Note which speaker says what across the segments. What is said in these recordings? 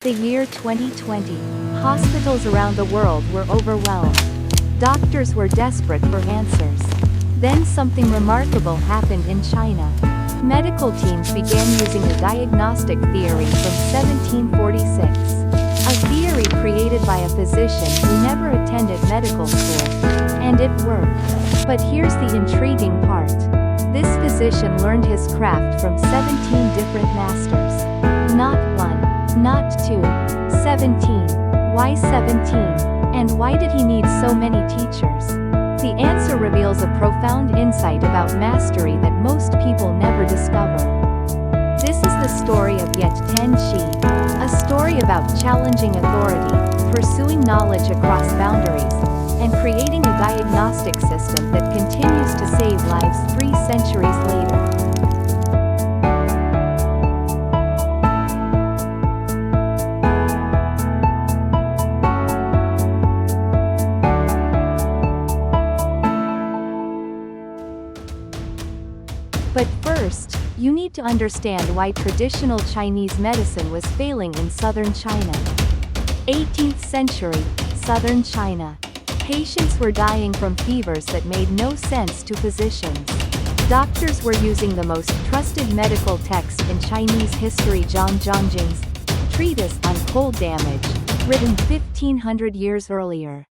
Speaker 1: The year 2020. Hospitals around the world were overwhelmed. Doctors were desperate for answers. Then something remarkable happened in China. Medical teams began using the diagnostic theory from 1746. A theory created by a physician who never attended medical school. And it worked. But here's the intriguing part. This physician learned his craft from 17 different masters. Not one. Not 2. 17. Why 17? And why did he need so many teachers? The answer reveals a profound insight about mastery that most people never discover. This is the story of Ye Tianshi, a story about challenging authority, pursuing knowledge across boundaries, and creating a diagnostic system that continues to save lives 3 centuries later. But first, you need to understand why traditional Chinese medicine was failing in southern China. 18th century, southern China. Patients were dying from fevers that made no sense to physicians. Doctors were using the most trusted medical text in Chinese history, Zhang Treatise on Cold Damage, written 1500 years earlier.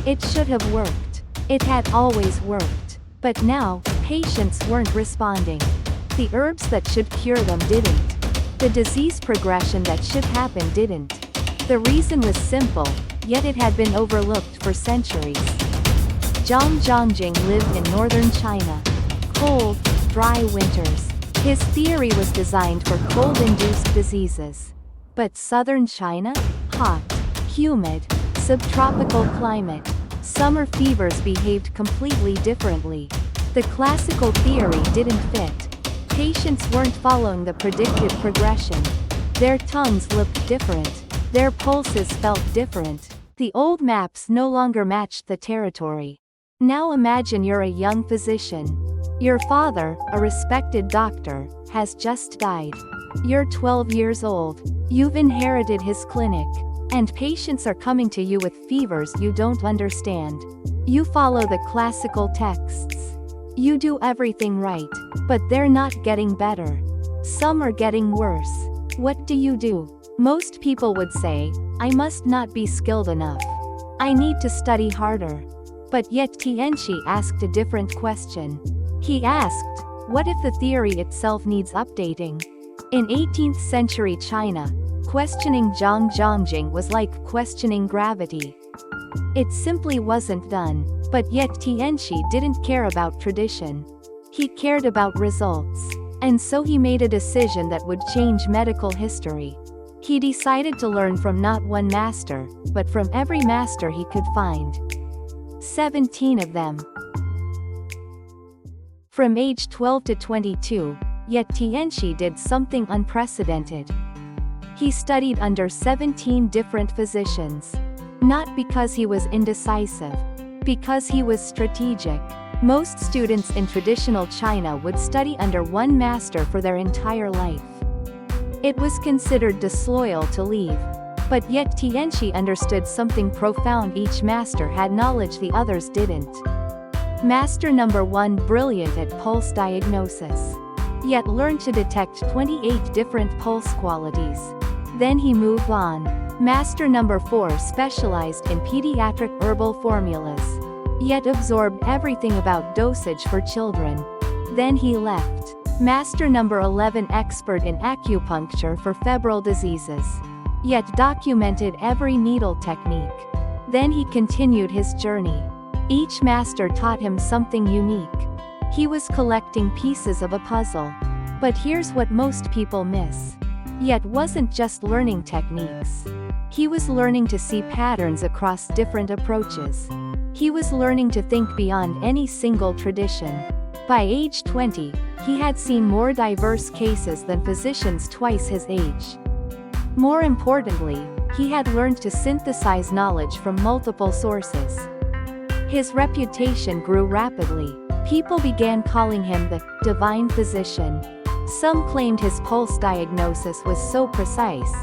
Speaker 1: It should have worked. It had always worked. But now, patients weren't responding. The herbs that should cure them didn't. The disease progression that should happen didn't. The reason was simple, yet it had been overlooked for centuries. Zhang lived in northern China. Cold, dry winters. His theory was designed for cold-induced diseases. But southern China? Hot, humid, subtropical climate. Summer fevers behaved completely differently. The classical theory didn't fit. Patients weren't following the predicted progression. Their tongues looked different. Their pulses felt different. The old maps no longer matched the territory. Now imagine you're a young physician. Your father, a respected doctor, has just died. You're 12 years old. You've inherited his clinic. And patients are coming to you with fevers you don't understand. You follow the classical texts. You do everything right, but they're not getting better. Some are getting worse. What do? Most people would say, I must not be skilled enough. I need to study harder. But Ye Tianshi asked a different question. He asked, what if the theory itself needs updating? In 18th century China, questioning Zhang was like questioning gravity. It simply wasn't done. But Ye Tianshi didn't care about tradition. He cared about results. And so he made a decision that would change medical history. He decided to learn from not one master, but from every master he could find. 17 of them. From age 12 to 22, Ye Tianshi did something unprecedented. He studied under 17 different physicians. Not because he was indecisive. Because he was strategic. Most students in traditional China would study under one master for their entire life. It was considered disloyal to leave. But Ye Tianshi understood something profound: each master had knowledge the others didn't. Master number 1 brilliant at pulse diagnosis. Yet learned to detect 28 different pulse qualities. Then he moved on. Master number 4 specialized in pediatric herbal formulas. Yet absorbed everything about dosage for children. Then he left. Master number 11 expert in acupuncture for febrile diseases. Yet documented every needle technique. Then he continued his journey. Each master taught him something unique. He was collecting pieces of a puzzle. But here's what most people miss. Yet wasn't just learning techniques. He was learning to see patterns across different approaches. He was learning to think beyond any single tradition. By age 20, he had seen more diverse cases than physicians twice his age. More importantly, he had learned to synthesize knowledge from multiple sources. His reputation grew rapidly. People began calling him the divine physician. Some claimed his pulse diagnosis was so precise,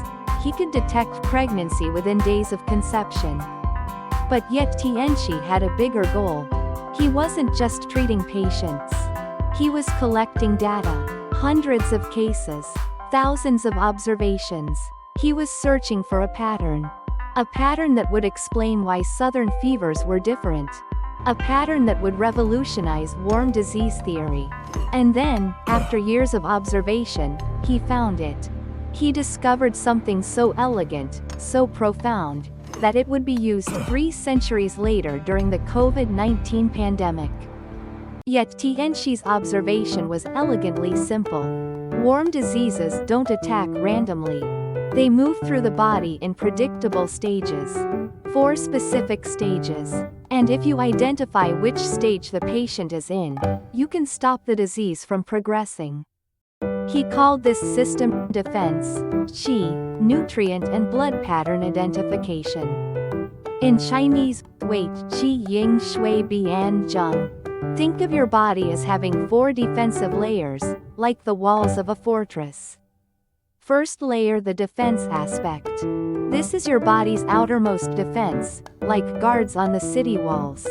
Speaker 1: he could detect pregnancy within days of conception. But Ye Tianshi had a bigger goal. He wasn't just treating patients. He was collecting data, hundreds of cases, thousands of observations. He was searching for a pattern that would explain why southern fevers were different. A pattern that would revolutionize warm disease theory. And then, after years of observation, he found it. He discovered something so elegant, so profound, that it would be used 3 centuries later during the COVID-19 pandemic. Yet Tianshi's observation was elegantly simple. Warm diseases don't attack randomly. They move through the body in predictable stages. 4 specific stages. And if you identify which stage the patient is in, you can stop the disease from progressing. He called this system defense, qi, nutrient and blood pattern identification. In Chinese, Wei Qi Ying Xue Bian Zheng. Think of your body as having 4 defensive layers, like the walls of a fortress. First layer, the defense aspect. This is your body's outermost defense, like guards on the city walls.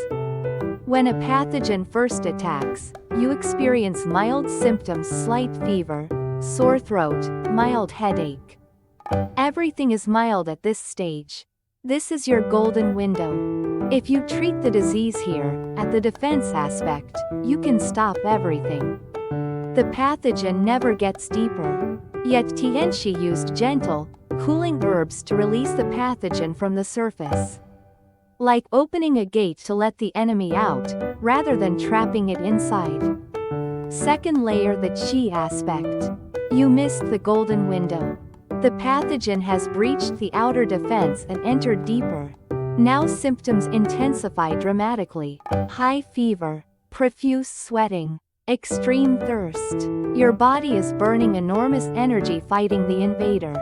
Speaker 1: When a pathogen first attacks, you experience mild symptoms, slight fever, sore throat, mild headache. Everything is mild at this stage. This is your golden window. If you treat the disease here, at the defense aspect, you can stop everything. The pathogen never gets deeper. Yet Tianshi used gentle, cooling herbs to release the pathogen from the surface. Like opening a gate to let the enemy out, rather than trapping it inside. Second layer, the qi aspect. You missed the golden window. The pathogen has breached the outer defense and entered deeper. Now symptoms intensify dramatically. High fever, profuse sweating, extreme thirst. Your body is burning enormous energy fighting the invader.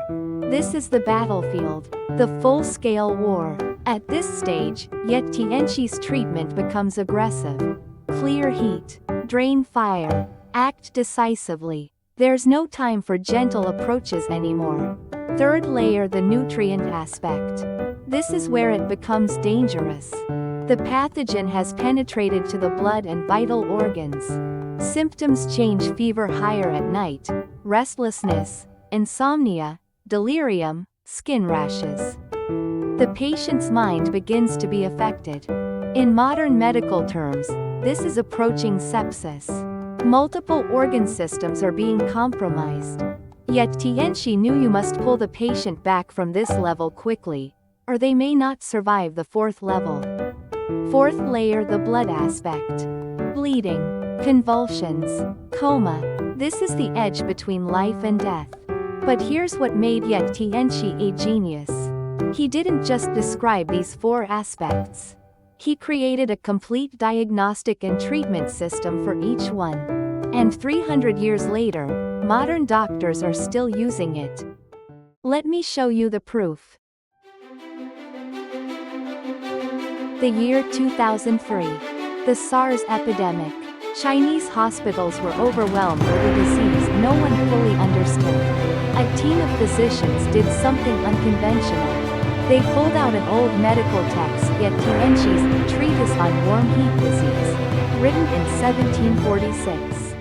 Speaker 1: This is the battlefield, the full-scale war. At this stage, Ye Tianshi's treatment becomes aggressive. Clear heat, drain fire, act decisively. There's no time for gentle approaches anymore. Third layer, the nutrient aspect. This is where it becomes dangerous. The pathogen has penetrated to the blood and vital organs. Symptoms change: fever higher at night, restlessness, insomnia, delirium, skin rashes. The patient's mind begins to be affected. In modern medical terms, this is approaching sepsis. Multiple organ systems are being compromised. Yet Tianshi knew you must pull the patient back from this level quickly, or they may not survive the 4th level. Fourth layer, the blood aspect. Bleeding, convulsions, coma. This is the edge between life and death. But here's what made Ye Tianshi a genius. He didn't just describe these 4 aspects. He created a complete diagnostic and treatment system for each one. And 300 years later, modern doctors are still using it. Let me show you the proof. The year 2003. The SARS epidemic. Chinese hospitals were overwhelmed with a disease no one fully understood. A team of physicians did something unconventional. They pulled out an old medical text, Ye Tianshi's Treatise on Warm Heat Disease, written in 1746.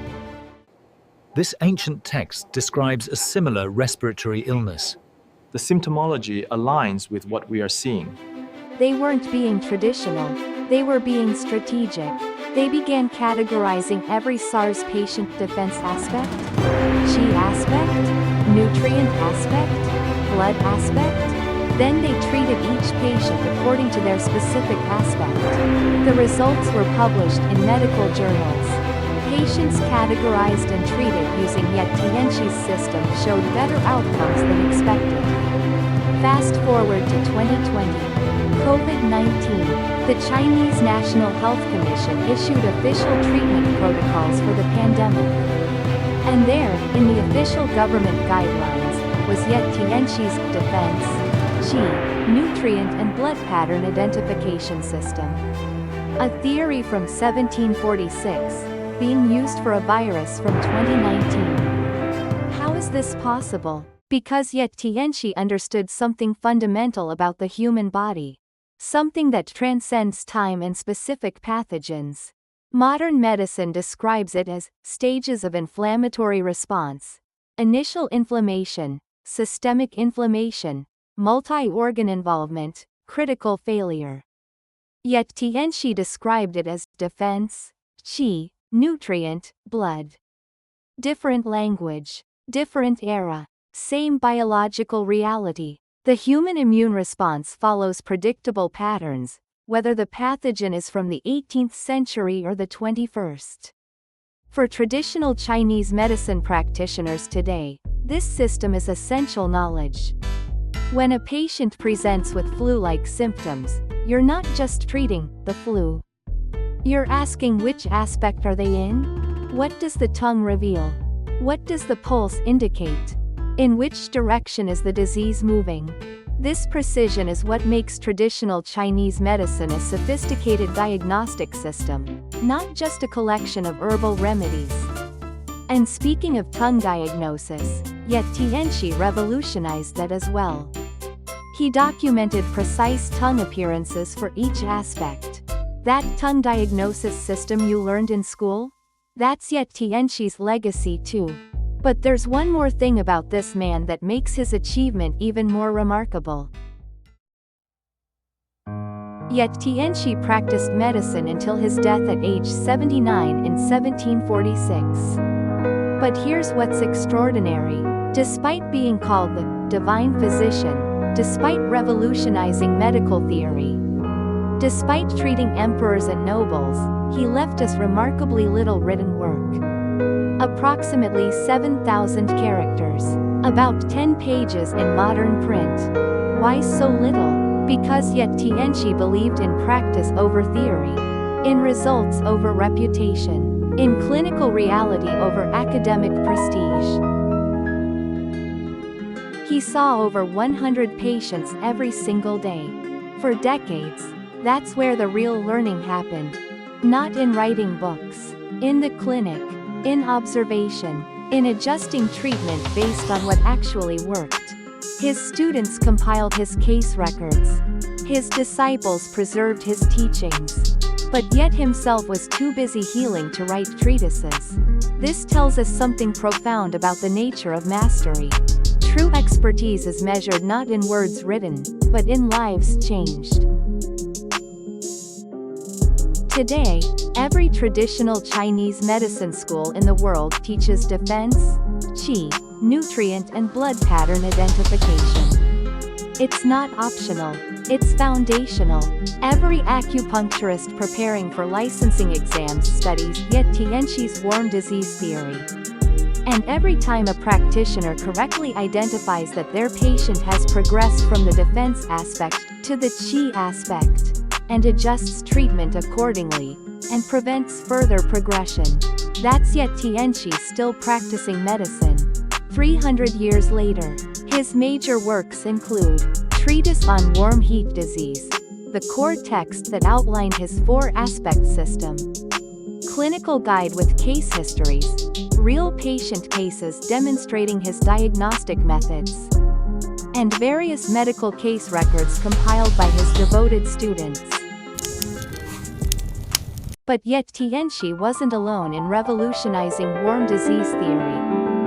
Speaker 2: This ancient text describes a similar respiratory illness.
Speaker 3: The symptomology aligns with what we are seeing.
Speaker 1: They weren't being traditional, they were being strategic. They began categorizing every SARS patient: defense aspect, qi aspect, nutrient aspect, blood aspect. Then they treated each patient according to their specific aspect. The results were published in medical journals. Patients categorized and treated using Ye Tianshi's system showed better outcomes than expected. Fast forward to 2020. COVID-19. The Chinese National Health Commission issued official treatment protocols for the pandemic. And there, in the official government guidelines, was Ye Tianshi's defense, qi, nutrient and blood pattern identification system. A theory from 1746, being used for a virus from 2019. How is this possible? Because Ye Tianshi understood something fundamental about the human body. Something that transcends time and specific pathogens. Modern medicine describes it as stages of inflammatory response, initial inflammation, systemic inflammation, multi-organ involvement, critical failure. Ye Tianshi described it as defense, qi, nutrient, blood. Different language, different era, same biological reality. The human immune response follows predictable patterns, whether the pathogen is from the 18th century or the 21st. For traditional Chinese medicine practitioners today, this system is essential knowledge. When a patient presents with flu-like symptoms, you're not just treating the flu. You're asking which aspect are they in? What does the tongue reveal? What does the pulse indicate? In which direction is the disease moving? This precision is what makes traditional Chinese medicine a sophisticated diagnostic system, not just a collection of herbal remedies. And speaking of tongue diagnosis, Ye Tianshi revolutionized that as well. He documented precise tongue appearances for each aspect. That tongue diagnosis system you learned in school? That's Ye Tianshi's legacy too. But there's one more thing about this man that makes his achievement even more remarkable. Ye Tianshi practiced medicine until his death at age 79 in 1746. But here's what's extraordinary. Despite being called the divine physician, despite revolutionizing medical theory, despite treating emperors and nobles, he left us remarkably little written work. Approximately 7,000 characters. About 10 pages in modern print. Why so little? Because Ye Tianshi believed in practice over theory. In results over reputation. In clinical reality over academic prestige. He saw over 100 patients every single day. For decades, that's where the real learning happened. Not in writing books. In the clinic. In observation, in adjusting treatment based on what actually worked. His students compiled his case records. His disciples preserved his teachings. But yet himself was too busy healing to write treatises. This tells us something profound about the nature of mastery. True expertise is measured not in words written, but in lives changed. Today, every traditional Chinese medicine school in the world teaches defense, qi, nutrient and blood pattern identification. It's not optional, it's foundational. Every acupuncturist preparing for licensing exams studies Ye Tianshi's worm disease theory. And every time a practitioner correctly identifies that their patient has progressed from the defense aspect to the qi aspect, and adjusts treatment accordingly, and prevents further progression. That's Ye Tianshi still practicing medicine. 300 years later, his major works include Treatise on Worm Heat Disease, the core text that outlined his 4-aspect system, Clinical Guide with Case Histories, real patient cases demonstrating his diagnostic methods, and various medical case records compiled by his devoted students. But Ye Tianshi wasn't alone in revolutionizing worm disease theory.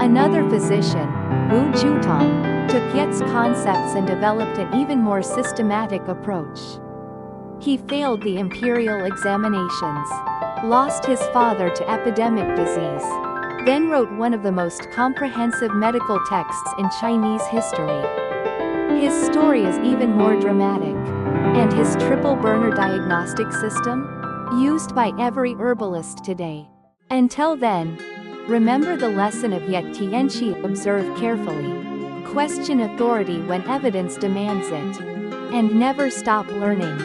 Speaker 1: Another physician, Jutong, took Ye's concepts and developed an even more systematic approach. He failed the imperial examinations, lost his father to epidemic disease, then wrote one of the most comprehensive medical texts in Chinese history. His story is even more dramatic. And his triple burner diagnostic system? Used by every herbalist today. Until then, remember the lesson of Ye Tianshi: observe carefully, question authority when evidence demands it, and never stop learning.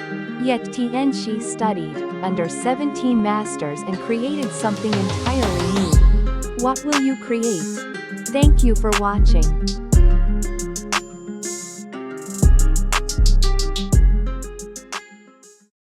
Speaker 1: Ye Tianshi studied under 17 masters and created something entirely new. What will you create? Thank you for watching.